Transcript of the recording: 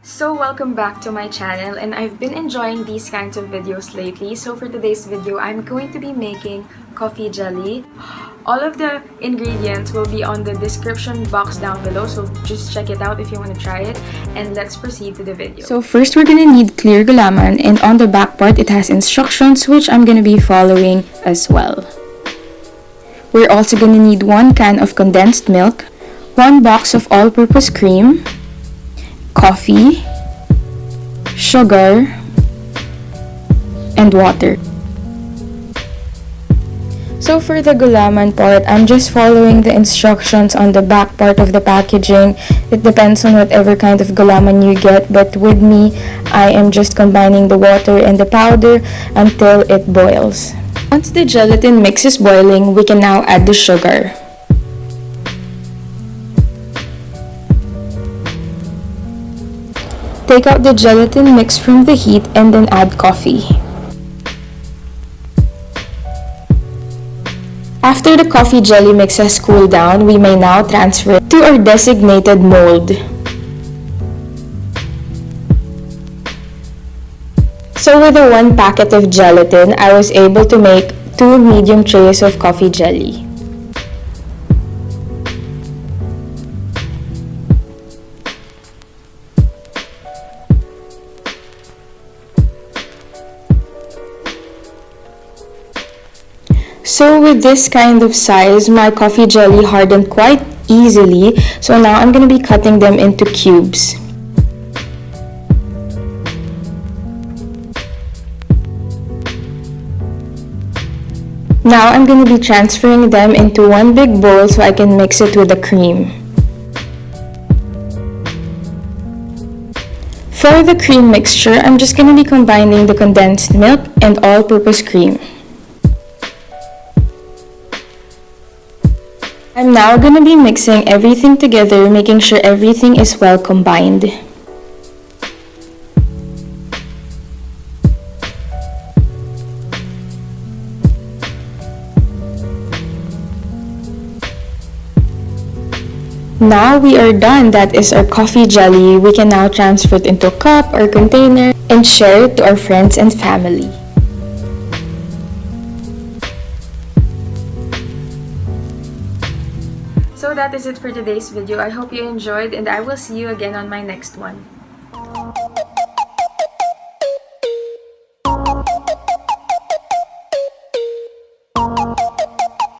So welcome back to my channel, and I've been enjoying these kinds of videos lately. So for today's video, I'm going to be making coffee jelly. All of the ingredients will be on the description box down below, so just check it out if you want to try it, and let's proceed to the video. So first we're gonna need clear gulaman, and on the back part it has instructions which I'm gonna be following as well. We're also gonna need 1 can of condensed milk, 1 box of all-purpose cream, coffee, sugar, and water. So for the gulaman part, I'm just following the instructions on the back part of the packaging. It depends on whatever kind of gulaman you get, but with me, I am just combining the water and the powder until it boils. Once the gelatin mix is boiling, we can now add the sugar. Take out the gelatin mix from the heat and then add coffee. After the coffee jelly mix has cooled down, we may now transfer it to our designated mold. So with the 1 packet of gelatin, I was able to make 2 medium trays of coffee jelly. So with this kind of size, my coffee jelly hardened quite easily. So now I'm going to be cutting them into cubes. Now I'm going to be transferring them into 1 big bowl so I can mix it with the cream. For the cream mixture, I'm just going to be combining the condensed milk and all-purpose cream. I'm now going to be mixing everything together, making sure everything is well combined. Now we are done. That is our coffee jelly. We can now transfer it into a cup or container and share it to our friends and family. So that is it for today's video. I hope you enjoyed, and I will see you again on my next one.